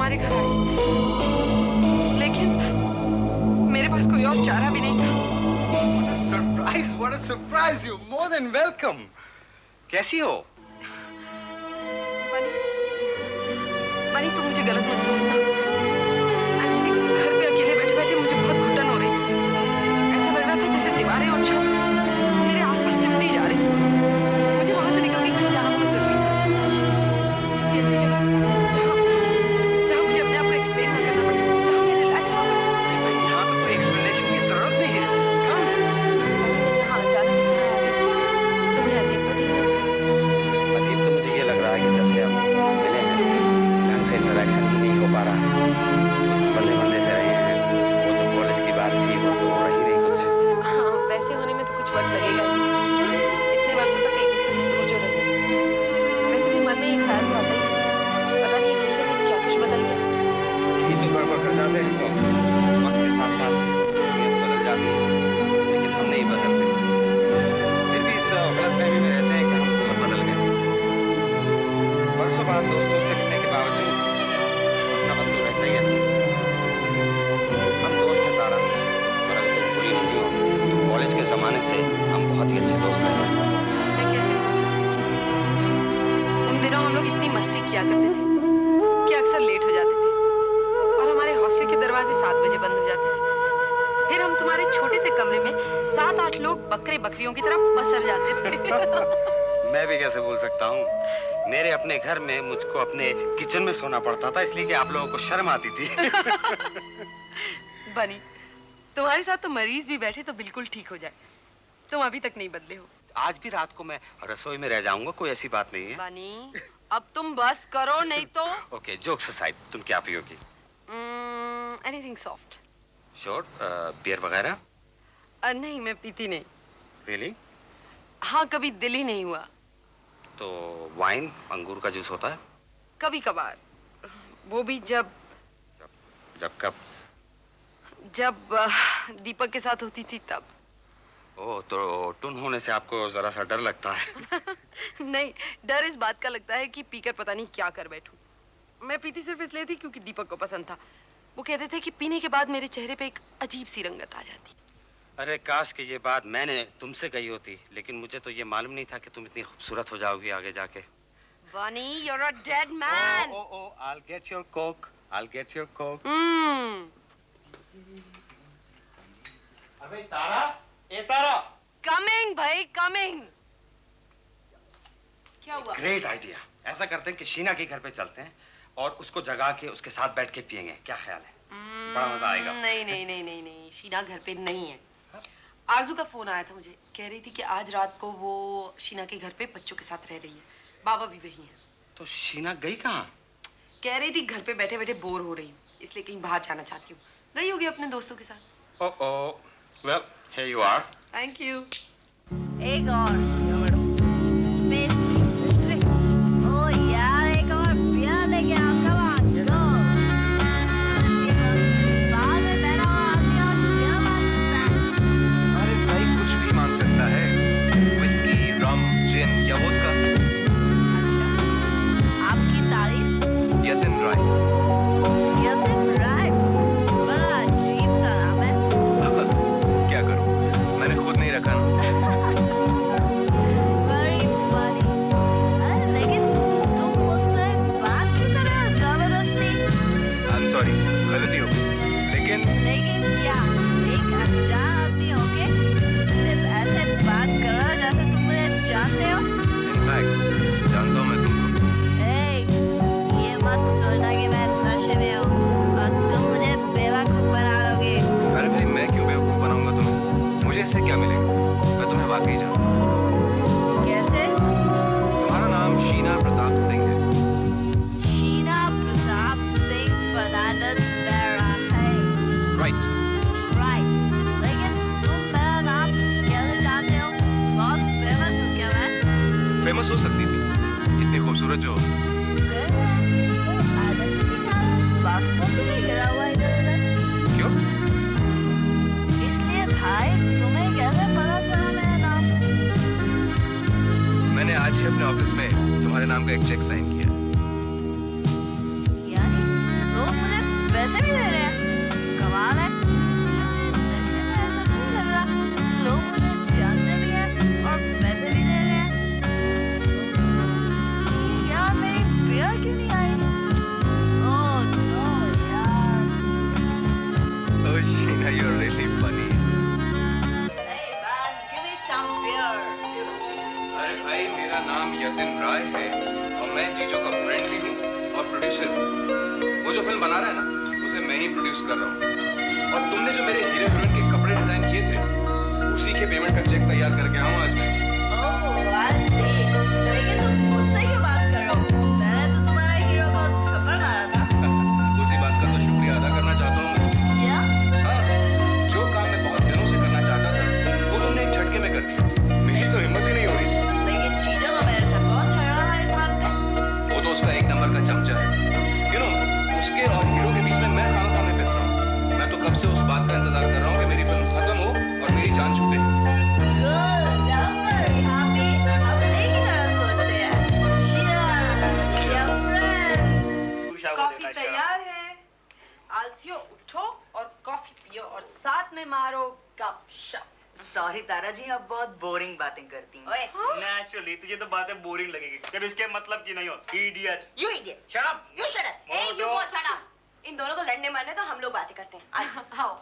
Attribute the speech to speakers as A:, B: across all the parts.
A: तुम्हारे घर आई, लेकिन मेरे पास कोई और चारा भी नहीं था।
B: What a surprise! You're more than welcome. कैसी हो?
A: बनी तुम मुझे गलत मत समझना। एक्चुअली घर पे अकेले बैठे बैठे मुझे बहुत घुटन हो रही थी। ऐसा लग रहा था जैसे दीवारें और छत मेरे आसपास सिमटी जा रही। मुझे वहां से निकल के कहीं जाना बहुत जरूरी था, किसी ऐसी जगह जहां मुझे अपने आप को एक्सप्लेन ना करना पड़े, जहां मैं रिलैक्स हो सकूं।
B: यहाँ तो कोई एक्सप्लेनेशन की जरूरत नहीं है।
A: यहाँ अचानक इस तरह आ गई, तुम्हें अजीब तो नहीं लगा?
C: अजीब तो मुझे ये लग रहा है कि जब से हम मिले हैं ढंग से इंटरेक्शन ही नहीं हो पा रहा। बंदे बंदे से रहे हैं। वो तो कॉलेज की बात थी, वो तो रही नहीं कुछ।
A: हाँ, वैसे होने में तो कुछ वक्त लगेगा ही। इतने वर्षों तक एक दूसरे से दूर जो रहे। वैसे भी मन में ये ख्याल तो आता ही है, पता नहीं एक दूसरे में क्या कुछ बदल गया।
C: यही तो गड़बड़ कर जाते हैं लोग। वक्त के साथ साथ नीयत बदल जाती है, लेकिन हम नहीं बदलते। फिर भी इस गलतफहमी में रहते हैं कि हम खुद बदल गए। वर्षों बाद दोस्तों से मिलने के बावजूद अपना बंद तो रहता ही है। हम दोस्त हैं तारा, और अगर तुम बुरी नहीं हो तो कॉलेज के जमाने से हम बहुत ही अच्छे दोस्त रहे हैं।
A: मैं कैसे भूल सकती? उन दिनों हम लोग इतनी मस्ती किया करते थे कि अक्सर लेट हो जाते थे और हमारे हॉस्टल के दरवाजे 7 बजे बंद हो जाते थे। फिर हम तुम्हारे छोटे से कमरे में 7-8 लोग बकरे बकरियों की तरह पसर जाते थे।
C: मैं भी कैसे भूल सकता हूँ। मेरे अपने घर में मुझको अपने किचन में सोना पड़ता था, इसलिए कि आप लोगों को शर्म आती थी।
A: बनी, तुम्हारे साथ तो मरीज भी बैठे तो बिल्कुल ठीक हो जाए। तुम अभी तक नहीं बदले हो।
C: आज भी रात को मैं रसोई में रह जाऊंगा, कोई ऐसी बात नहीं है।
A: बनी, अब तुम बस करो नहीं तो।
C: ओके, जोक्स असाइड, तुम क्या पियोगी?
A: Anything soft.
C: श्योर, बियर वगैरह?
A: नहीं, मैं पीती नहीं।
C: रियली?
A: हाँ, कभी दिल ही नहीं हुआ।
C: तो वाइन, अंगूर का जूस होता है?
A: कभी कभार, वो भी जब
C: कब?
A: जब दीपक के साथ होती थी तब।
C: ओह, तो टुन होने से आपको जरा सा डर लगता है?
A: नहीं, डर इस बात का लगता है कि पीकर पता नहीं क्या कर बैठूं। मैं पीती सिर्फ इसलिए थी क्योंकि दीपक को पसंद था। वो कहते थे कि पीने के बाद मेरे चेहरे पे एक अजीब सी रंगत आ जाती।
C: अरे काश कि ये बात मैंने तुमसे कही होती, लेकिन मुझे तो ये मालूम नहीं था कि तुम इतनी खूबसूरत हो जाओगी आगे जाके।
A: Bunny, you're a dead man.
C: I'll get your coke. I'll get your coke. अबे तारा, ए तारा।
A: Coming, भाई, coming. क्या हुआ?
C: Great idea. ऐसा करते हैं कि शीना के घर पे चलते हैं और उसको जगा के उसके साथ बैठ के पियेंगे। क्या ख्याल है? बड़ा मजा आएगा।
A: नहीं नहीं नहीं नहीं नहीं, शीना घर पे नहीं है। आरजू का फोन आया था मुझे, कह रही थी कि आज रात को वो शीना के घर पे बच्चों के साथ रह रही है। बाबा भी वही है।
C: तो शीना गई कहाँ?
A: कह रही थी घर पे बैठे बैठे बोर हो रही हूँ, इसलिए कहीं बाहर जाना चाहती हूँ। गई होगी अपने दोस्तों के साथ।
C: Well, here you are.
A: Thank you.
D: एक और ओ यार, एक और बियर लेके आओ। Come on, go. बाहर में बैठा हुआ आदमी और बियर मांग सकता है।
E: अरे भाई, कुछ भी मांग सकता है। विस्की, रम, जिन या वोडका।
D: अच्छा, आपकी तारीफ?
E: यतिन राय।
D: यतिन राय, बड़ा अजीब सा नाम है।
E: क्या करूं, मैंने खुद नहीं रखा ना।
D: Very funny. अरे लेकिन तुम मुझसे बात क्यों कर रहे हो जबरदस्ती?
E: I'm sorry, गलती हो गई। लेकिन
D: क्या? एक अनजान आदमी होके सिर्फ ऐसे बात कर रहे हो जैसे तुम मुझे जानते हो?
E: in fact, जानता हूं मैं तुमको।
D: ये मत सोचना कि मैं नशे में हूँ और तुम मुझे बेवकूफ बना लोगे।
E: अरे भाई, मैं क्यों बेवकूफ बनाऊंगा तुम्हें? मुझे इससे क्या मिलेगा? मैं तुम्हें वाकई जानता हूं।
D: कैसे?
E: तुम्हारा नाम शीना प्रताप सिंह है।
D: शीना प्रताप सिंह फर्नांडिस बेरा है।
E: राइट।
D: लेकिन तुम मेरा नाम कैसे जानते हो? बहुत फेमस हूँ क्या मैं?
E: फेमस हो सकती थी, इतनी खूबसूरत जो हो। क्यों?
D: इसलिए भाई, तुम्हें कैसे पता चला मेरा नाम?
E: मैंने आज ही अपने ऑफिस में तुम्हारे नाम का एक चेक साइन किया।
D: यानी 2
E: मेरा नाम यतिन राय है और मैं जीजो का फ्रेंड भी हूँ और प्रोड्यूसर हूँ। वो जो फिल्म बना रहा है ना, उसे मैं ही प्रोड्यूस कर रहा हूँ। और तुमने जो मेरे हीरो हीरोइन के कपड़े डिजाइन किए थे, उसी के पेमेंट का चेक तैयार करके आऊँ आज मैं।
D: ओह, I see। लेकिन तुम मुझसे क्यों बात कर रहे हो? मैंने तो तुम्हारा हीरो को थप्पड़ मारा था।
E: उसी बात का तो शुक्रिया अदा करना चाहता हूँ मैं।
D: क्या?
E: हाँ, जो काम मैं बहुत दिनों से करना चाहता था, वो तुमने एक झटके में कर दिया। मेरी तो हिम्मत ही नहीं हो रही।
D: लेकिन चीजों तो मेरे से बहुत झगड़ा है इस बात पे।
E: वो तो उसका एक नंबर का चमचा है। You know, उसके और हीरो के बीच में मैं खाना में फंस रहा हूँ। मैं तो कब से उस बात का इंतजार कर रहा हूँ कि मेरी फिल्म खत्म हो और मेरी जान छूटे।
D: Good, number, यहाँ पे अपने की तरह सोचते हैं। Cheers, dear friend।
A: कॉफी तैयार है। आलसियों उठो और कॉफी पियो और साथ में मारो गपशप।
F: सॉरी तारा जी, आप बहुत बोरिंग बातें करती हैं।
D: ओए,
G: नेचुरली तुझे तो बातें बोरिंग लगेगी जब इसके मतलब की नहीं हो। Idiot.
F: You idiot!
G: Shut up.
F: You shut up!
D: hey, you both shut up। इन दोनों को लड़ने मरने तो हम लोग बातें करते हैं। आओ।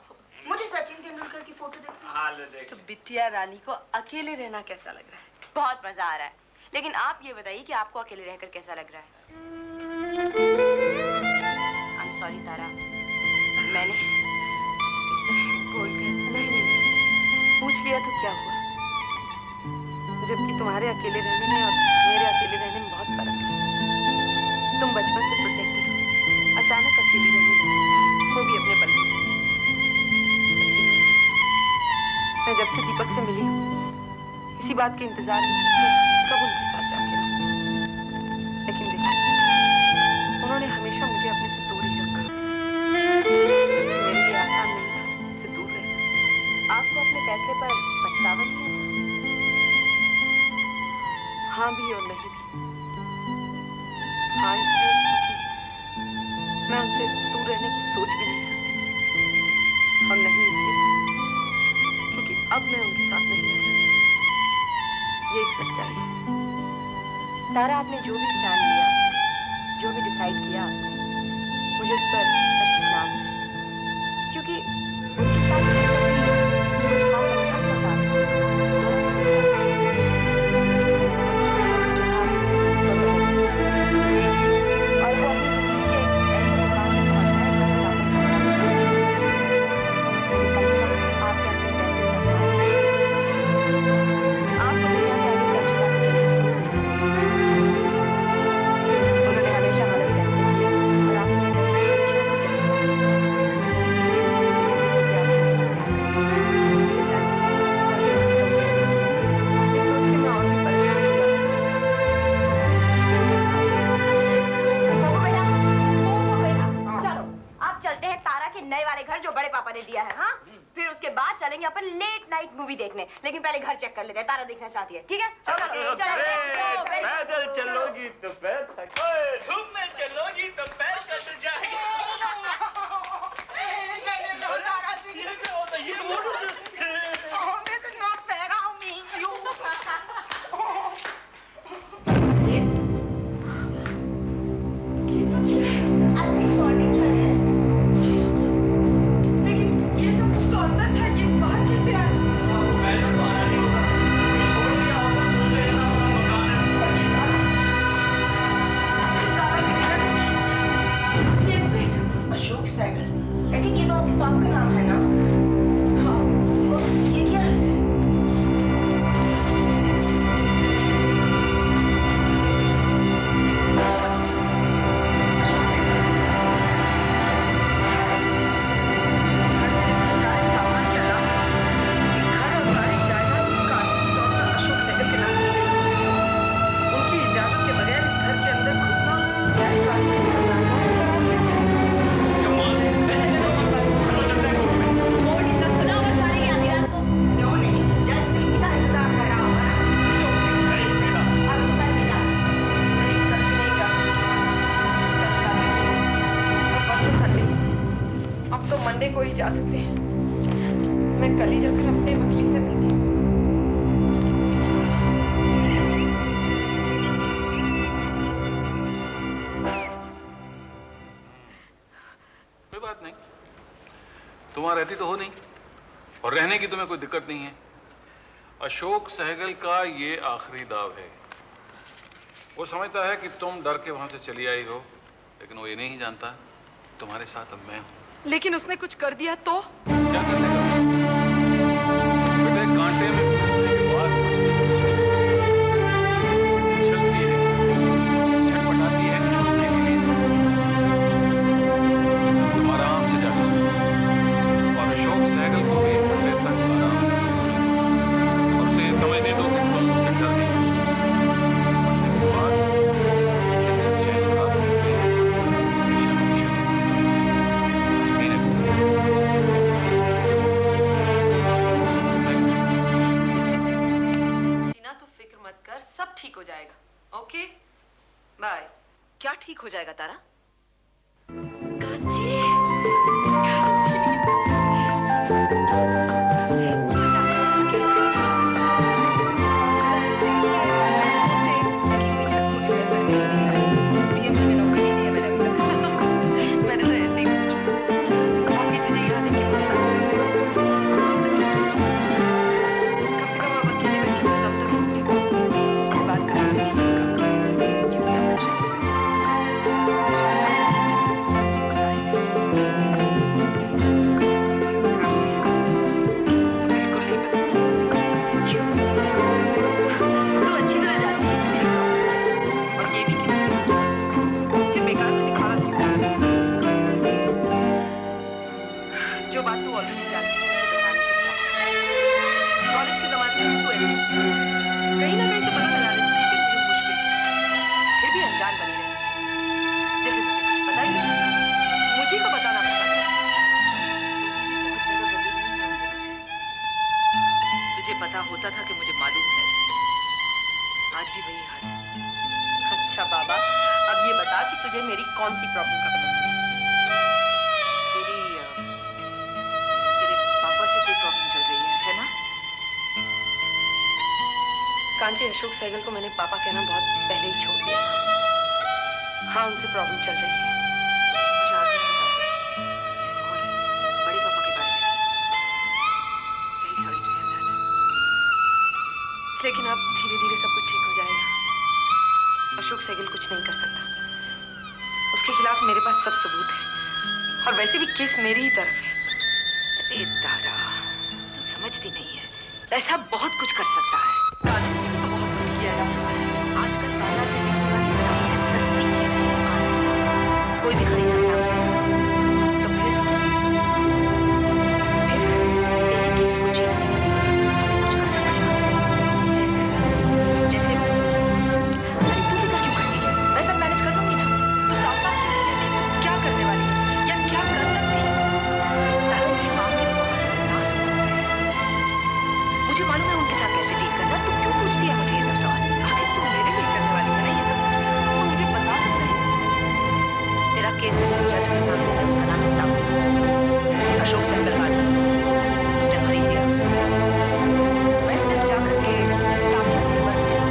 F: मुझे सचिन तेंदुलकर की फोटो देखनी है।
G: हाल देख।
A: तो बिटिया रानी को अकेले रहना कैसा लग रहा है?
D: बहुत मजा आ रहा है। लेकिन आप ये बताइए कि आपको अकेले रहकर कैसा लग रहा है? I'm sorry तारा, मैंने इस तरह बोलकर
A: नहीं नहीं, पूछ लिया तो क्या हुआ? जबकि तुम्हारे अकेले रहने में और मेरे अकेले रहने में बहुत फर्क है। तुम बचपन से प्रोटेक्टेड हो, अचानक अकेली रहने लगी, वो भी अपने बल पर। मैं जब से दीपक से मिली हूँ, इसी बात के इंतजार में थी कि कब उनके साथ जाके रहूं। लेकिन देखो, उन्होंने हमेशा मुझे अपने से दूर ही रखा। मेरे लिए आसान नहीं था उनसे दूर रहना।
D: आपको अपने फैसले पर पछतावा नहीं है?
A: हाँ भी और नहीं भी। हाँ इसलिए क्योंकि मैं उनसे दूर रहने की सोच भी नहीं सकती थी, और नहीं इसलिए क्योंकि अब मैं उनके साथ नहीं रह सकती। ये एक सच्चाई है।
D: तारा, आपने जो भी स्टैंड लिया, जो भी डिसाइड किया आपने, मुझे उस पर सचमुच नाज है। क्योंकि उनके साथ रहकर भी कुछ खास अच्छा नहीं होता। और वो अपनी जिंदगी के एक ऐसे मुकाम पर पहुंचा है जहाँ वापस नहीं आना। लेकिन कम से कम आपने अपने फैसले से अपना आपको दुनिया के आगे सर झुका के चलने की कोई जरूरत नहीं। उन्होंने हमेशा गलत फैसले किए और आपने हमेशा उनको जस्टिफाई किया। इसलिए कि आप ये सोच के मैं और भी परेशान हो जाती हूँ। चलो आप चलते हैं तारा के नए वाले घर जो बड़े पापा ने दिया है। हाँ, फिर उसके बाद चलेंगे अपन लेट नाइट मूवी देखने। लेकिन पहले घर चेक कर लेते हैं, तारा देखना चाहती है। ठीक है, चलो
G: पैदल चलोगी तो पैर थक, धूप में चलोगी तो पैर कट जाएगी।
A: लेकिन ये सब कुछ तो अंदर था, ये बाहर कैसे आया?
F: अशोक सहगल, आई थिंक ये तो आपके बाप का नाम है ना? हाँ। और ये क्या है?
A: सामान के अलावा घर और सारी जायदाद कानूनी तौर पर अशोक सहगल के नाम की है। उनकी इजाजत के बगैर इस घर के अंदर घुसना गैर कानूनी और नाजायज करार दिया जाए।
D: कोर्ट इसका खुला होगा सारे के आधी रात को।
F: क्यों नहीं? जज किसी का इंतजार कर रहा होगा ना? अब तो कल मिला।
A: नहीं, कल भी नहीं जा सकती। कल Saturday है और परसों संडे। अब तो मंडे को ही जा सकते हैं। मैं कल ही जाकर अपने वकील से मिलती हूँ।
H: कोई बात नहीं, तुम वहां रहती तो हो नहीं और रहने की तुम्हें कोई दिक्कत नहीं है। अशोक सहगल का ये आखिरी दाव है। वो समझता है कि तुम डर के वहां से चली आई हो, लेकिन वो ये नहीं जानता तुम्हारे साथ अब मैं हूं।
A: लेकिन उसने कुछ कर दिया तो?
H: क्या कर लेगा? बेटे कांटे में फंसने के बाद चलती है, छटपटाती है, छूटने के लिए। तुम आराम से जाकर और अशोक सहगल को भी घंटे तक आराम से और उसे समझने दो कि तुम उसे डर नहीं। मरने के बाद चैन खराब होती है,
A: टीना तू फिक्र मत कर, सब ठीक हो जाएगा। Okay bye.
F: क्या ठीक हो जाएगा तारा?
A: कांची, कांची। तू अचानक कैसे?
F: उसे लगी हुई छत को रिपेयर करने के लिए आई। बीएमसी में नौकरी नहीं है मैंने अभी तक।
A: मैंने तो ऐसे ही पूछा। बाकी तुझे यहाँ देख के पता। अच्छा, कम से कम अब अकेले रह के मुझे दम तक मिलेगा। तुझसे बात करने से जीवन का जीवन का लक्ष्य है। मजा आएगा। कांची, तू बिल्कुल नहीं बदली। क्यों? तू अच्छी तरह जानती है कि मेरी प्रॉब्लम है। और ये भी कि तू फिर बेकार में दिखाना क्यों? जो बात तू ऑलरेडी जानती है उसे दोहरा नहीं सकता। कॉलेज के जमाने में तू ऐसी कहीं ना कहीं से पता लगा लेती थी कि मुझे मुश्किल है। फिर भी अनजान बनी रही, जैसे तुझे कुछ पता ही नहीं। मुझे को बताना पड़ता था।
F: बहुत ज्यादा बदली नहीं है उन दिनों से। तुझे पता होता था कि मुझे मालूम है। आज भी वही हाल है।
A: अच्छा बाबा, अब ये बता कि तुझे मेरी कौन सी प्रॉब्लम का पता चला?
F: तेरे पापा से कोई प्रॉब्लम चल रही है ना?
A: कांची, अशोक सहगल को मैंने पापा कहना बहुत पहले ही छोड़ दिया था। हाँ, उनसे प्रॉब्लम चल रही है।
F: मुझे आज ही बता दे। और बड़े पापा के बारे में भी। Very sorry to hear that.
A: लेकिन अब धीरे धीरे सब कुछ ठीक हो जाएगा। अशोक सहगल कुछ नहीं कर सकता। उसके खिलाफ मेरे पास सब सबूत है। और वैसे भी केस मेरी ही तरफ है।
F: अरे तारा, तू समझती नहीं है। ऐसा बहुत कुछ कर सकता है।
A: कानून से तो बहुत कुछ किया जा सकता है।
F: आजकल बाजार में मिलने वाली सबसे सस्ती चीज है ईमान। कोई भी खरीद सकता है उसे। तो फिर तेरे केस को जीतने के लिए हमें कुछ करना पड़ेगा। जैसे जैसे अरे तू फिक्र क्यों करती है? मैं सब मैनेज कर लूंगी ना। तू साफ साफ क्यों नहीं कहती? तू क्या करने वाली है या क्या कर सकती है? तारा, ये मामले बहुत नाजुक है। मुझे मालूम है उनके साथ कैसे डील करना। तू क्यों पूछती है मुझे ये सब सवाल?
A: आखिर तू मेरे लिए करने वाली है ना ये सब कुछ। तो मुझे बता तो सही।
F: तेरा केस जिस जज के सामने है उसका नाम बताओ। अशोक सहगल का आदमी। उसने खरीद लिया उसे। मैं सिर्फ जाकर के तामिया से मर गया।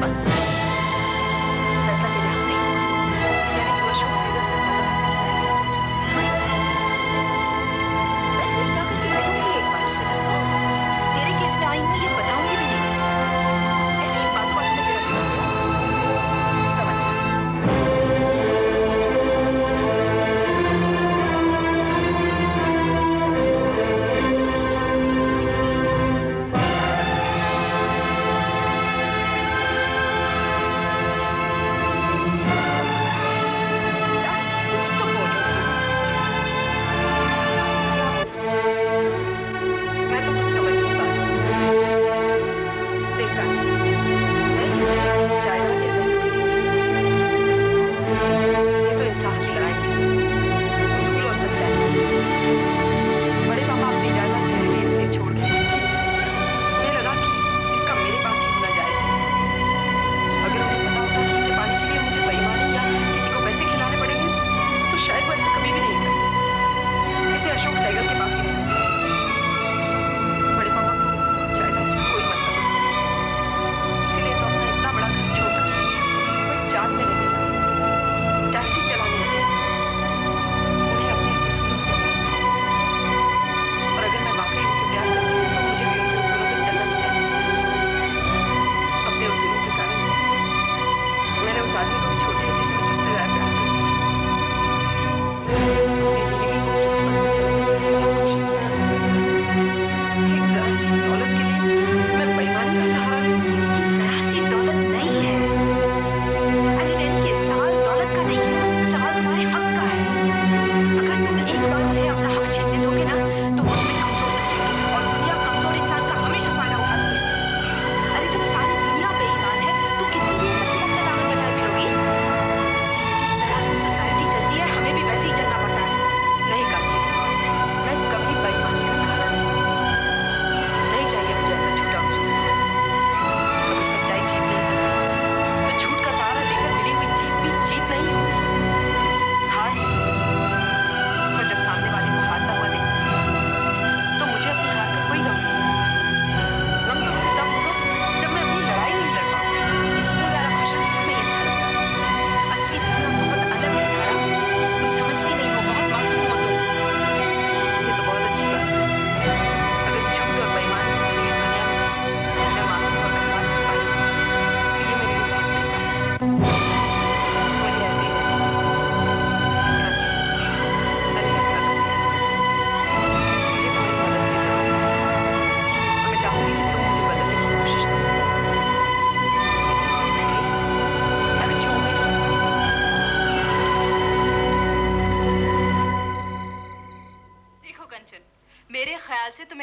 F: बस पैसा तेरे हाथ नहीं हुआ।
A: यानी तू अशोक सहगल से ज्यादा पैसे की वैल्यू सोच।
F: मैं सिर्फ जाकर के मिलूंगी एक बार उसे। that's all। तेरे केस में आई हूँ ये बताऊंगी भी नहीं। ऐसे ही बात में तेरा सिखा समझ जा।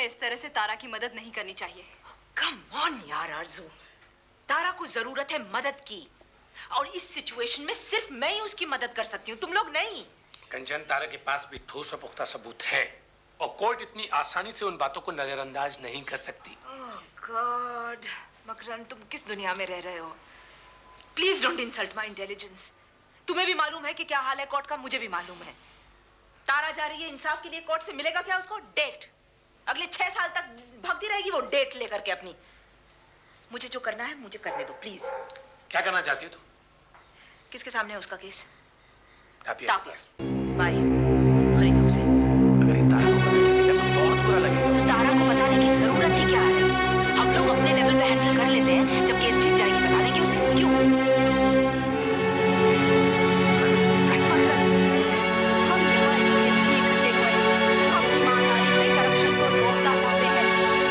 A: तुम्हें इस तरह से तारा की मदद नहीं करनी चाहिए।
F: कम ऑन यार आरजू, तारा को जरूरत है मदद की, और इस सिचुएशन में सिर्फ मैं ही उसकी मदद कर सकती हूँ, तुम लोग नहीं।
G: कंचन, तारा के पास भी ठोस और पुख्ता सबूत है और कोर्ट इतनी आसानी से उन बातों को नजरअंदाज नहीं कर सकती।
F: ओह गॉड, मकरन तुम किस दुनिया में रह रहे हो? Please don't insult my intelligence. तुम्हें भी मालूम है कि क्या हाल है कोर्ट का, मुझे भी मालूम है। तारा जा रही है इंसाफ के लिए कोर्ट से, मिलेगा क्या उसको? डेट। अगले 6 साल तक भागती रहेगी वो डेट लेकर के अपनी। मुझे जो करना है मुझे करने दो प्लीज।
G: क्या करना चाहती हो तुम?
F: किसके सामने है उसका केस?
G: टापियर।
F: बाय, खरीदो उसे।
G: अगर ये तारा को पता चलेगा तो बहुत बुरा लगेगा।
F: तारा को बताने की जरूरत ही क्या है? हम लोग अपने लेवल पे हैंडल कर लेते हैं, जब केस ठीक जाएगी बता देंगे उसे। क्यों?
A: हम यहाँ इसलिए इकट्ठे हुए हैं। हम ईमानदारी से करप्शन को रोकना चाहते हैं।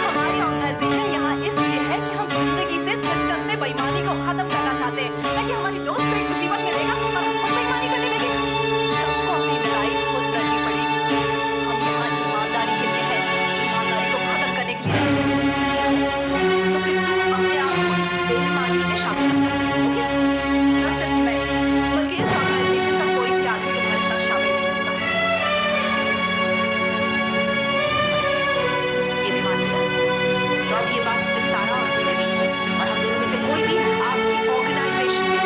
A: हमारी ऑर्गेनाइजेशन यहाँ इसलिए है कि हम जिंदगी से सिस्टम से बेईमानी को खत्म करना चाहते हैं, ताकि हमारी दोस्त को एक मुसीबत में देगा और हम बेईमानी करने लगे। सबको अपनी लड़ाई खुद लड़नी पड़ेगी। हम यहाँ ईमानदारी के लिए हैं, ईमानदारी को खत्म करने के लिए नहीं। तो फिर तुम अपने आप को इस बेईमानी में शामिल कर लो, ओके? न सिर्फ मैं, बल्कि इस ऑर्गेनाइजेशन का कोई भी आदमी तुम्हारे साथ शामिल नहीं होगा।
F: ये भी मान लिया। तो अब ये बात सिर्फ तारा और मेरे बीच है, और हम दोनों में से कोई भी आपकी ऑर्गेनाइजेशन में।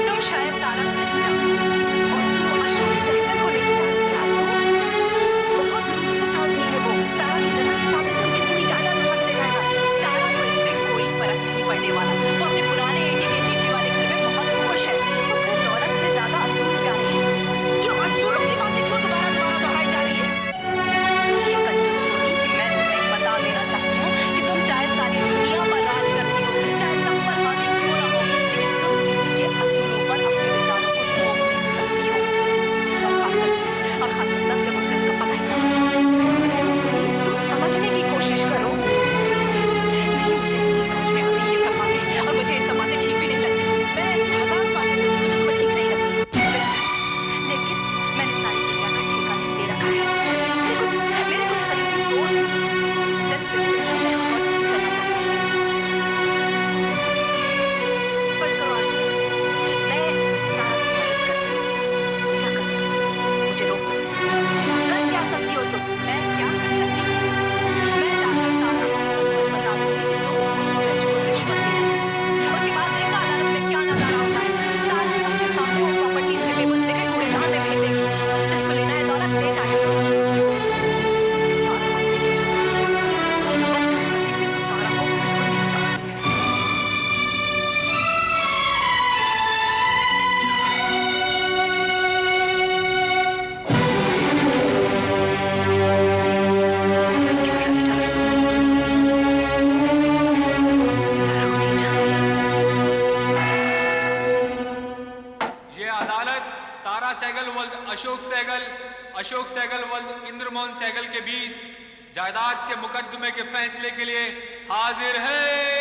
A: तुम शायद तारा को नहीं जानती
F: और तुम अशोक सहगल को नहीं जानती आजू। बहुत सावधानी है वो। तारा की नजर के सामने से उसकी पूरी जायदाद उठा के ले जाएगा।
A: तारा को इससे कोई फर्क नहीं पड़ने वाला। वो अपने पुराने एटीके वाले घर में बहुत खुश है। उसको दौलत से ज्यादा असूल प्यारे हैं।
F: ये असूलों की बातें क्यों दोबारा दोहराई जा रही है?
A: ये कंजूस होगी कि मैं तुम्हें बता देना चाहती हूँ कि तुम चाहे सारी दुनिया पर राज करती हो, चाहे सब पर हावी क्यों ना हो, लेकिन तुम किसी के असूलों पर अपने विचारों को थोप नहीं सकती हो। और खासकर तब जब उसे उसका पता ही ना हो। प्लीज तुम समझने की कोशिश करो। नहीं, मुझे नहीं समझ में आती ये सब बातें, और मुझे ये सब बातें ठीक भी नहीं लगती। मैं ऐसी 1000 बातें करती हूँ जो तुम्हें ठीक नहीं लगती, लेकिन मैंने सारी दुनिया का ठेका नहीं ले रखा है। मेरे कुछ करीबी दोस्त हैं, जिसकी सेल्फ रिस्पेक्ट मैं बहुत नहीं करना चाहती।
F: बस करो आरज़ू, मैं तारा की मदद करती हूँ। क्या करती हूँ? मुझे रोक दो इसे। कर क्या सकती हो तुम?
A: मैं क्या कर सकती हूँ? मैं जाकर तारा को सब कुछ बता दूंगी कि तुम उस जज को रिश्वत दे रही हो। उसके बाद देखा अदालत में क्या नजारा होता है। तारा सबके सामने वो प्रॉपर्टीज के पेपर्स लेकर कूड़ेदान में फेंक देगी। जिसको लेना है दौलत ले जाए। तारा को नहीं चाहती। बदकिस्मती से तुम तारा को नहीं चाहती है।
I: ये अदालत तारा सहगल वल्द अशोक सहगल वल्द इंद्रमोहन सहगल के बीच जायदाद के मुकदमे के फैसले के लिए हाजिर है।